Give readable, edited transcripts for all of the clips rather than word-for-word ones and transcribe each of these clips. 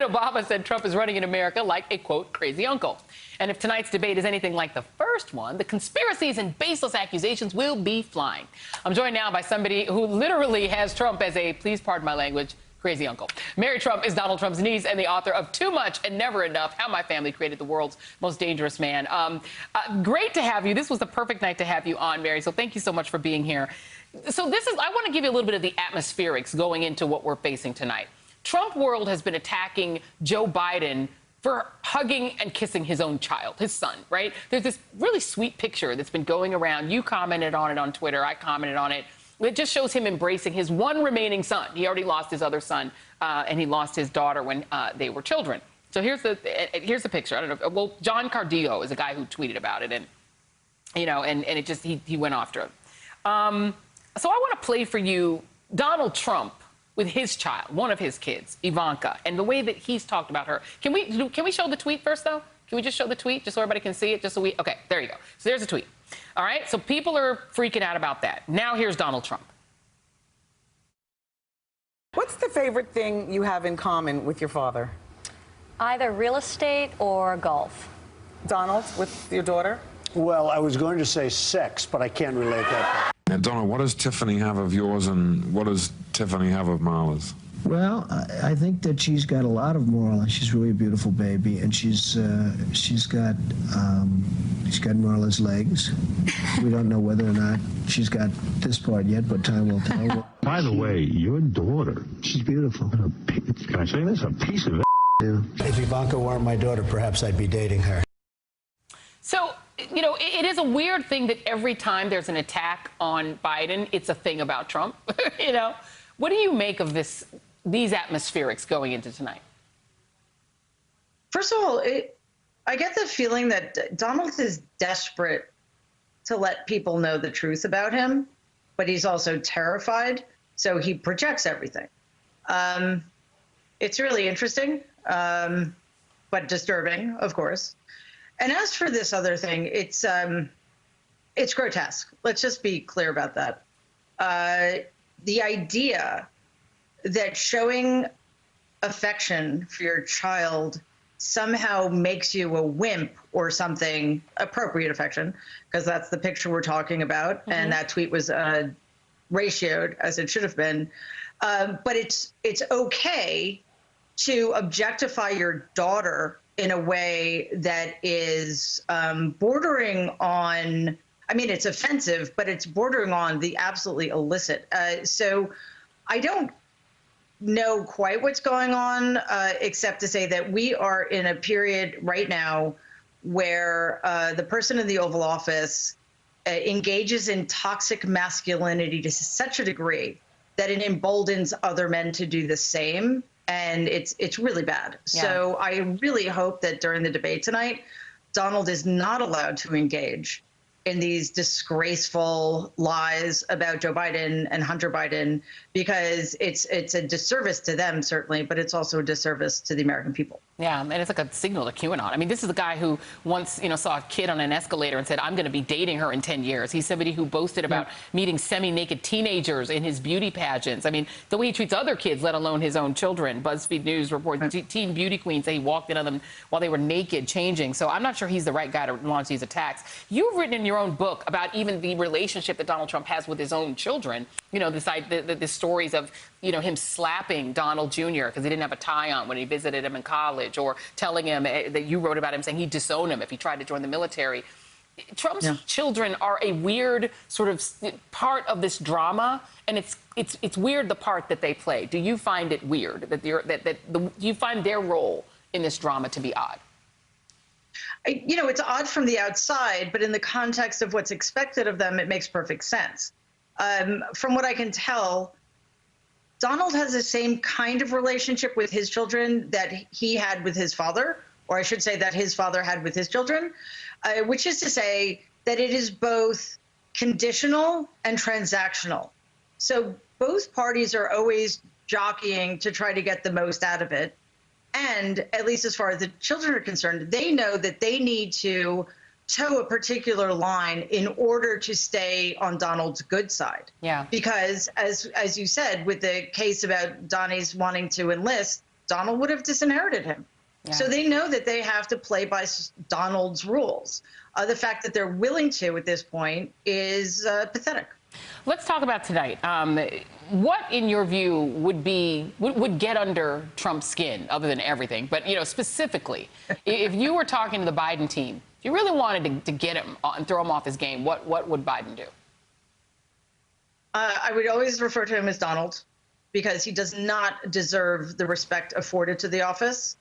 Obama said Trump is running in America like a, quote, crazy uncle. And if tonight's debate is anything like the first one, the conspiracies and baseless accusations will be flying. I'm joined now by somebody who literally has Trump as a, please pardon my language, crazy uncle. Mary Trump is Donald Trump's niece and the author of Too Much and Never Enough, How My Family Created the World's Most Dangerous Man. Great to have you. This was the perfect night to have you on, Mary, so thank you so much for being here. So I want to give you a little bit of the atmospherics going into what we're facing tonight. Trump world has been attacking Joe Biden for hugging and kissing his own child, his son, right? There's this really sweet picture that's been going around. You commented on it on Twitter. I commented on it. It just shows him embracing his one remaining son. He already lost his other son, and he lost his daughter when they were children. So here's the picture. I don't know. Well, John Cardillo is a guy who tweeted about it, and it just he went after him. So I want to play for you Donald Trump with his child, one of his kids, Ivanka, and the way that he's talked about her. Can we show the tweet first, though? Can we just show the tweet just so everybody can see it? Okay, there you go. So there's a tweet. All right, so people are freaking out about that. Now here's Donald Trump. What's the favorite thing you have in common with your father? Either real estate or golf. Donald, with your daughter? Well, I was going to say sex, but I can't relate that. Now, Donald, what does Tiffany have of yours, and what does Tiffany have of Marla's? Well, I think that she's got a lot of moral, and she's really a beautiful baby, and she's got Marla's legs. We don't know whether or not she's got this part yet, but time will tell. By the way, your daughter, She's beautiful. can I say this? A piece of Yeah. If Ivanka weren't my daughter, perhaps I'd be dating her. So, it is a weird thing that every time there's an attack on Biden, it's a thing about Trump. What do you make of these atmospherics going into tonight? First of all, I get the feeling that Donald is desperate to let people know the truth about him, but he's also terrified, so he projects everything. It's really interesting, but disturbing, of course. And as for this other thing, it's grotesque. Let's just be clear about that. The idea that showing affection for your child somehow makes you a wimp or something, appropriate affection, because that's the picture we're talking about, and that tweet was ratioed as it should have been. But it's okay to objectify your daughter in a way that is bordering on, I mean, it's offensive, but it's bordering on the absolutely illicit. So I don't know quite what's going on, except to say that we are in a period right now where the person in the Oval Office engages in toxic masculinity to such a degree that it emboldens other men to do the same. And it's really bad. Yeah. So I really hope that during the debate tonight, Donald is not allowed to engage in these disgraceful lies about Joe Biden and Hunter Biden, because it's a disservice to them, certainly, but it's also a disservice to the American people. Yeah, and it's like a signal to QAnon. I mean, this is the guy who once, saw a kid on an escalator and said, I'm going to be dating her in 10 years. He's somebody who boasted about meeting semi-naked teenagers in his beauty pageants. I mean, the way he treats other kids, let alone his own children. BuzzFeed News reports teen beauty queens say he walked in on them while they were naked changing. So I'm not sure he's the right guy to launch these attacks. You've written in your own book about even the relationship that Donald Trump has with his own children. The stories of, him slapping Donald Jr. because he didn't have a tie on when he visited him in college, or telling him that you wrote about him saying he'd disown him if he tried to join the military. Trump's children are a weird sort of part of this drama, and it's weird the part that they play. Do you find it weird do you find their role in this drama to be odd? It's odd from the outside, but in the context of what's expected of them, it makes perfect sense. From what I can tell, Donald has the same kind of relationship with his children that he had with his father, or I should say that his father had with his children, which is to say that it is both conditional and transactional. So both parties are always jockeying to try to get the most out of it. And at least as far as the children are concerned, they know that they need to toe a particular line in order to stay on Donald's good side. Yeah. Because as you said, with the case about Donnie's wanting to enlist, Donald would have disinherited him. Yeah. So they know that they have to play by Donald's rules. The fact that they're willing to at this point is pathetic. Let's talk about tonight. What, in your view, would get under Trump's skin, other than everything? But specifically, if you were talking to the Biden team, if you really wanted to get him and throw him off his game, what would Biden do? I would always refer to him as Donald, because he does not deserve the respect afforded to the office.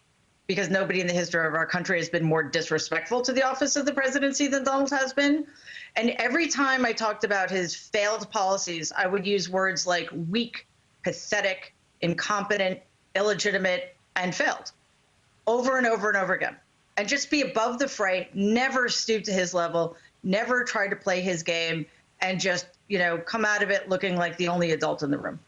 Because nobody in the history of our country has been more disrespectful to the office of the presidency than Donald has been. And every time I talked about his failed policies, I would use words like weak, pathetic, incompetent, illegitimate, and failed over and over and over again. And just be above the fray, never stoop to his level, never try to play his game, and just, come out of it looking like the only adult in the room.